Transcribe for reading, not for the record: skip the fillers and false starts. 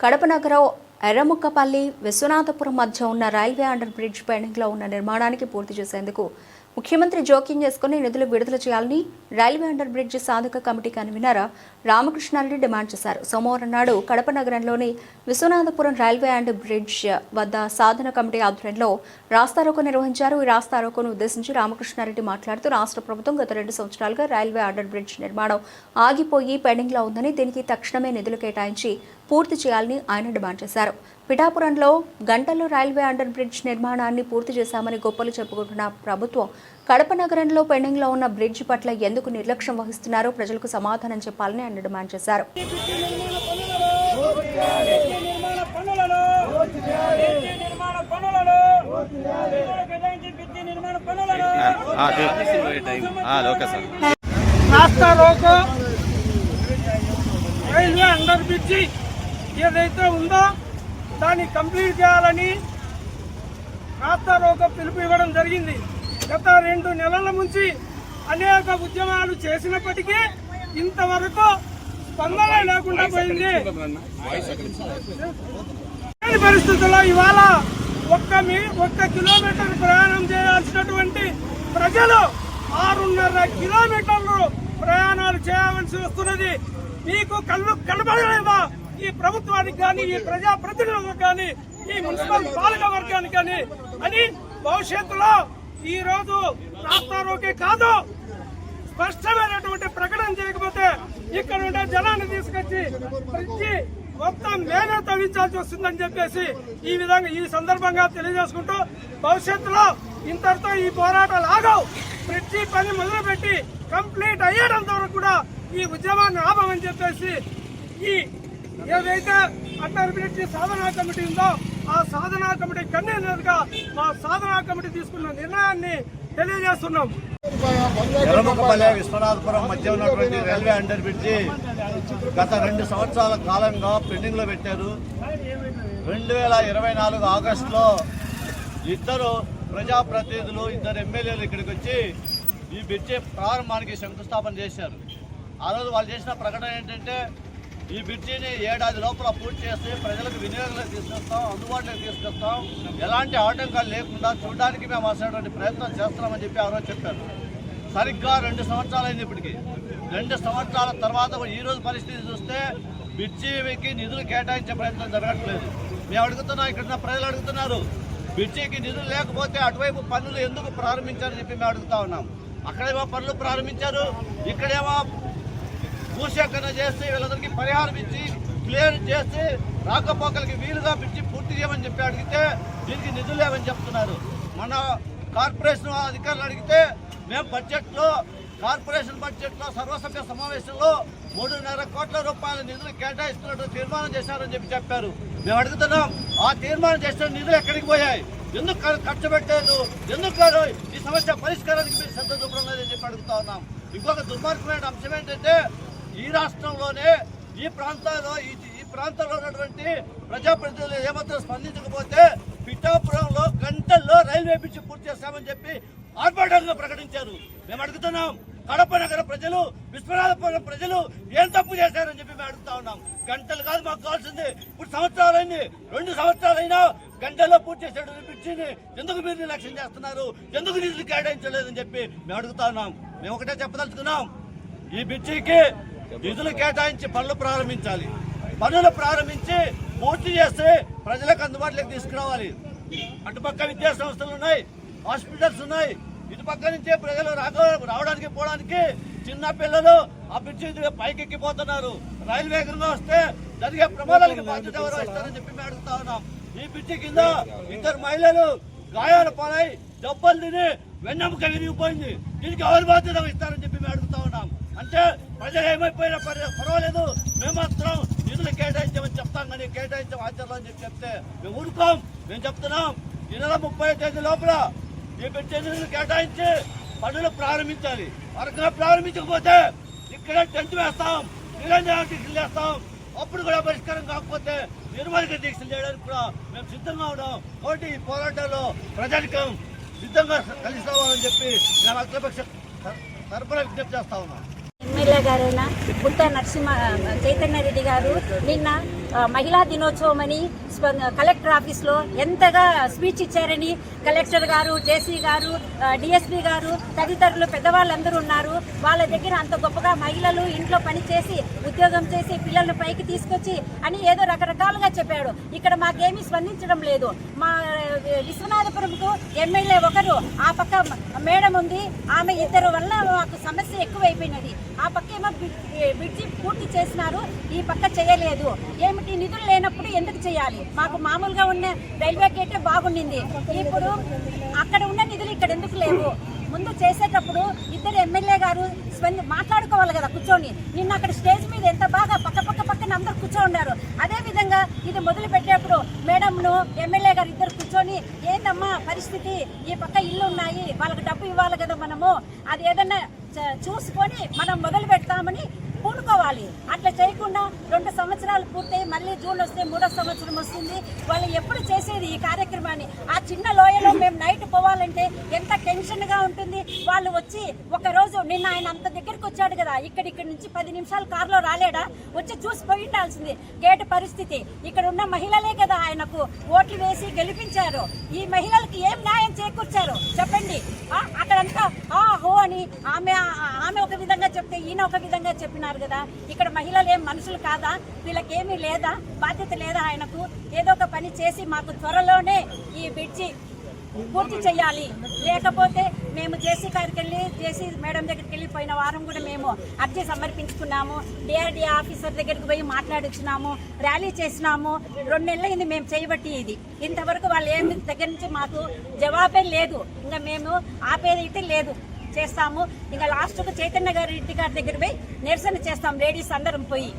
కడప నగరం ఎర్రముక్కపల్లి విశ్వనాథపురం మధ్య ఉన్న రైల్వే అండర్ బ్రిడ్జ్ పెండింగ్లో ఉన్న నిర్మాణానికి పూర్తి చేసేందుకు ముఖ్యమంత్రి జోక్యం చేసుకుని నిధులు విడుదల చేయాలని రైల్వే అండర్ బ్రిడ్జ్ సాధక కమిటీ కన్వీనర్ రామకృష్ణారెడ్డి డిమాండ్ చేశారు. సోమవారం నాడు కడప నగరంలోని విశ్వనాథపురం రైల్వే అండర్ బ్రిడ్జ్ వద్ద సాధన కమిటీ ఆధ్వర్యంలో రాస్తారోకో నిర్వహించారు. ఈ రాస్తారోకోను ఉద్దేశించి రామకృష్ణారెడ్డి మాట్లాడుతూ రాష్ట్ర ప్రభుత్వం గత 2 సంవత్సరాలుగా రైల్వే అండర్ బ్రిడ్జ్ నిర్మాణం ఆగిపోయి పెండింగ్లో ఉందని, దీనికి తక్షణమే నిధులు కేటాయించి పూర్తి చేయాలని ఆయన డిమాండ్ చేశారు. పిఠాపురంలో గంటల్లో రైల్వే అండర్ బ్రిడ్జ్ నిర్మాణాన్ని పూర్తి చేశామని గొప్పలు చెప్పుకుంటున్న ప్రభుత్వం కడప నగరంలో పెండింగ్లో ఉన్న బ్రిడ్జ్ పట్ల ఎందుకు నిర్లక్ష్యం వహిస్తున్నారో ప్రజలకు సమాధానం చెప్పాలని ఆయన డిమాండ్ చేశారు. రైల్వే అండర్ బ్రిడ్జి ఏదైతే ఉందో దాన్ని కంప్లీట్ చేయాలని రాస్తారోకో పిలుపు ఇవ్వడం జరిగింది. గత 2 నెలల నుంచి అనేక ఉద్యమాలు చేసినప్పటికీ ఇంతవరకు స్పందన లేకుండా పోయింది. పరిస్థితుల్లో ఇవాళ 1 కిలోమీటర్ ప్రయాణం చేయాల్సినటువంటి ప్రజలు 6.5 కిలోమీటర్లు ప్రయాణాలు చేయవలసి వస్తున్నది. మీకు కనబడలేదా ఈ ప్రభుత్వానికి కానీ, ఈ ప్రజాప్రతినిధులకు కానీ, ఈ మున్సిపల్ పాలక వర్గానికి కానీ అని భవిష్యత్తులో ఈ రోజు రాస్తారోకే కాదు, స్పష్టమైనటువంటి ప్రకటన చేయకపోతే ఇక్కడ ఉండే జనాన్ని తీసుకొచ్చి బ్రిడ్జి మొత్తం మేమే తవ్వించాల్సి వస్తుందని చెప్పేసి ఈ సందర్భంగా తెలియజేసుకుంటూ భవిష్యత్తులో ఇంతటితో ఈ పోరాటాలు ఆగవు. బ్రిడ్జి పని మొదలుపెట్టి కంప్లీట్ అయ్యేటంత వరకు కూడా ఈ ఉద్యమాన్ని ఆపమని చెప్పేసి ఈ ఏదైతే అండర్ బ్రిడ్జి సాధనా కమిటీ ఉందో ఆ సాధనా కమిటీ కన్వీనర్ గా మా సాధనా కమిటీ తీసుకున్న నిర్ణయాన్ని తెలియజేస్తున్నాం. ఎర్రముక్కపల్లి విశ్వనాథపురం మధ్య ఉన్నటువంటి రైల్వే అండర్ బ్రిడ్జి గత 2 సంవత్సరాల కాలంగా పెండింగ్ లో పెట్టారు. 2024 ఆగస్టులో 2 ప్రజాప్రతినిధులు 2 ఎమ్మెల్యేలు ఇక్కడికి వచ్చి ఈ బ్రిడ్జి ప్రారంభానికి శంకుస్థాపన చేశారు. ఆ రోజు వాళ్ళు చేసిన ప్రకటన ఏంటంటే ఈ బ్రిడ్జిని 1 ఏడాది లోపల పూర్తి చేసి ప్రజలకు వినియోగంలోకి తీసుకొస్తాం, అందుబాటులోకి తీసుకొస్తాం, ఎలాంటి ఆటంకాలు లేకుండా చూడడానికి మేము అసలు ప్రయత్నం చేస్తున్నామని చెప్పి ఆ రోజు చెప్పారు. సరిగ్గా 2 సంవత్సరాలు అయింది. ఇప్పటికి 2 సంవత్సరాల తర్వాత ఈ రోజు పరిస్థితి చూస్తే బ్రిడ్జికి నిధులు కేటాయించే ప్రయత్నం జరగట్లేదు. మేము అడుగుతున్నాం, ఇక్కడ ప్రజలు అడుగుతున్నారు, బ్రిడ్జికి నిధులు లేకపోతే అటువైపు పనులు ఎందుకు ప్రారంభించారని చెప్పి మేము అడుగుతా ఉన్నాం. అక్కడేమో పనులు ప్రారంభించారు, ఇక్కడేమో భూసేకరణ చేసి వీళ్ళందరికీ పరిహారం ఇచ్చి క్లియర్ చేసి రాకపోకలకి వీలుగా పిచ్చి పూర్తి చేయమని చెప్పి అడిగితే దీనికి నిధులు లేవని చెప్తున్నారు. మన కార్పొరేషన్ అధికారులు అడిగితే మేము కార్పొరేషన్ బడ్జెట్లో సర్వసభ్య సమావేశంలో 3.5 కోట్ల రూపాయల నిధులు కేటాయిస్తున్నట్టు తీర్మానం చేశారని చెప్పారు. మేము అడుగుతున్నాం, ఆ తీర్మానం చేసిన నిధులు ఎక్కడికి పోయాయి, ఎందుకు ఖర్చు పెట్టలేదు, ఎందుకు ఈ సమస్య పరిష్కారానికి మీరు శ్రద్ధ చూపడం చెప్పి అడుగుతా ఉన్నాం. ఇంకొక దుర్మార్గమైన అంశం ఏంటంటే ఈ రాష్ట్రంలోనే ఈ ప్రాంతాల్లో ఉన్నటువంటి ప్రజాప్రతినిధులు ఏమాత్రం స్పందించకపోతే పిఠాపురంలో గంటల్లో రైల్వే బ్రిడ్జి పూర్తి చేస్తామని చెప్పి ఆర్భాటంగా ప్రకటించారు. మేము అడుగుతున్నాం, కడప నగర ప్రజలు, విశ్వనాథపురం ప్రజలు ఏం తప్పు చేశారని చెప్పి మేము అడుగుతా ఉన్నాం. గంటలు కాదు మాకు కావాల్సింది, ఇప్పుడు సంవత్సరాలైంది, 2 సంవత్సరాలైనా గంటల్లో పూర్తి చేసే బ్రిడ్జిని ఎందుకు మీరు నిర్లక్ష్యం చేస్తున్నారు, ఎందుకు నిధులు కేటాయించలేదని చెప్పి మేము అడుగుతా ఉన్నాం. మేము ఒకటే చెప్పదలుచుకున్నాం, ఈ బ్రిడ్జికి నిధులు కేటాయించి పనులు ప్రారంభించాలి. పనులు ప్రారంభించి పూర్తి చేస్తే ప్రజలకు అందుబాటులోకి తీసుకురావాలి. అటుపక్క విద్యా సంస్థలు ఉన్నాయి, హాస్పిటల్స్ ఉన్నాయి, ఇటుపక్క నుంచే ప్రజలు రావడానికి పోవడానికి చిన్న పిల్లలు ఆ బ్రిడ్జి పైకెక్కిపోతున్నారు. రైలు వేగంగా వస్తే జరిగే ప్రమాదాలకు బాధ్యత ఎవరు వస్తారని చెప్పి మేము అడుగుతా ఉన్నాం. ఈ బ్రిడ్జి కింద 2 మహిళలు గాయాల పాలై దెబ్బలు తిని వెన్నెముక విరిగిపోయింది. దీనికి ఎవరు బాధ్యత ఇస్తారని చెప్పి మేము అడుగుతా ఉన్నాం. అంటే ప్రజలు ఏమైపోయినా పర్వాలేదు, మేము మాత్రం నిధులు కేటాయించామని చెప్తాం, కానీ కేటాయించాం ఆచరణ అని చెప్తే మేము ఊరుకోం. మేము చెప్తున్నాం, ఈ నెల 30వ తేదీ లోపల ఈ బ్రిడ్జి నిధులు కేటాయించి పనులు ప్రారంభించాలి. వరకుగా ప్రారంభించకపోతే ఇక్కడే టెంట్ వేస్తాం, నిరంజన దీక్షలు చేస్తాం. అప్పుడు కూడా పరిష్కారం కాకపోతే నిర్మలిక దీక్షలు చేయడానికి కూడా మేము సిద్ధంగా ఉన్నాం. కాబట్టి ఈ పోరాటాల్లో ప్రజానికం సిద్ధంగా కలిసి రావాలని చెప్పి మేము అఖిలపక్ష తరపున విజ్ఞప్తి చేస్తా ఉన్నాం. ఎమ్మెల్యే గారైన పుట్ట నరసింహ చైతన్య రెడ్డి గారు నిన్న మహిళా దినోత్సవం అని కలెక్టర్ ఆఫీస్లో ఎంతగా స్పీచ్ ఇచ్చారని కలెక్టర్ గారు, జేసీ గారు, డిఎస్పీ గారు తదితరులు పెద్దవాళ్ళందరూ ఉన్నారు. వాళ్ళ దగ్గర అంత గొప్పగా మహిళలు ఇంట్లో పని చేసి ఉద్యోగం చేసి పిల్లలను పైకి తీసుకొచ్చి అని ఏదో రకరకాలుగా చెప్పాడు. ఇక్కడ మాకేమీ స్పందించడం లేదు. మా విశ్వనాథపురంకు ఎమ్మెల్యే ఒకరు, ఆ పక్క మేడం ఉంది, ఆమె ఇద్దరు వల్ల మాకు సమస్య ఎక్కువైపోయినది. ఆ పక్క ఏమో బ్రిడ్జి పూర్తి చేసినారు, ఈ పక్క చేయలేదు. ఏమిటి నిధులు లేనప్పుడు ఎందుకు చేయాలి? మాకు మామూలుగా ఉన్న రైల్వే గేటే బాగుండింది. ఇప్పుడు అక్కడ ఉన్న నిధులు ఇక్కడ ఎందుకు లేవు? ముందు చేసేటప్పుడు ఇద్దరు ఎమ్మెల్యే గారు మాట్లాడుకోవాలి కదా కూర్చొని. నిన్న అక్కడ స్టేజ్ మీద ఎంత బాగా పక్కన అందరూ కూర్చోన్నారు. అదే విధంగా ఇది మొదలు పెట్టేప్పుడు మేడంను ఎమ్మెల్యే గారు ఇద్దరు కూర్చొని ఏందమ్మా పరిస్థితి, ఈ పక్క ఇల్లు ఉన్నాయి, వాళ్ళకి డబ్బు ఇవ్వాలి కదా మనము, అది ఏదన్నా చూసుకొని మనం మొదలు పెడతామని పూనుకోవాలి. అట్లా చేయకుండా 2 సంవత్సరాలు పూర్తయి మళ్ళీ జూన్ వస్తే 3వ సంవత్సరం వస్తుంది. వాళ్ళు ఎప్పుడు చేసేది ఈ కార్యక్రమాన్ని? ఆ చిన్న లోయలో మేము నైట్ పోవాలంటే ఎంత టెన్షన్గా ఉంటుంది. వాళ్ళు వచ్చి ఒకరోజు నిన్న ఆయన అంత దగ్గరికి వచ్చాడు కదా, ఇక్కడి నుంచి 10 నిమిషాలు కారులో రాలేడా? వచ్చి చూసి పోయి ఉండాల్సింది గేటు పరిస్థితి. ఇక్కడ ఉన్న మహిళలే కదా ఆయనకు ఓట్లు వేసి గెలిపించారు. ఈ మహిళలకి ఏం న్యాయం చేకూర్చారు చెప్పండి? అక్కడంతా హో అని ఆమె ఒక విధంగా చెప్తే ఈయన ఒక విధంగా చెప్పినారు కదా. ఇక్కడ మహిళలు ఏం మనుషులు కాదా? వీళ్ళకేమీ లేదా? బాధ్యత లేదా ఆయనకు? ఏదో ఒక పని చేసి మాకు త్వరలోనే ఈ బ్రిడ్జి పూర్తి చేయాలి. లేకపోతే మేము జేసీ గారికి వెళ్ళి జేసీ మేడం దగ్గరికి వెళ్ళి పోయిన వారం కూడా మేము అర్జీ సమర్పించుకున్నాము. డిఆర్డీఏ ఆఫీసర్ దగ్గరికి పోయి మాట్లాడుచున్నాము, ర్యాలీ చేసినాము. 2 నెలలైంది మేము చేయబట్టి ఇది. ఇంతవరకు వాళ్ళు ఏం దగ్గర నుంచి మాకు జవాబే లేదు. ఇంకా మేము ఆపేదైతే లేదు, చేస్తాము. ఇంకా లాస్ట్కు చైతన్య రెడ్డి గారి దగ్గర పోయి నిరసన చేస్తాం లేడీస్ అందరం పోయి.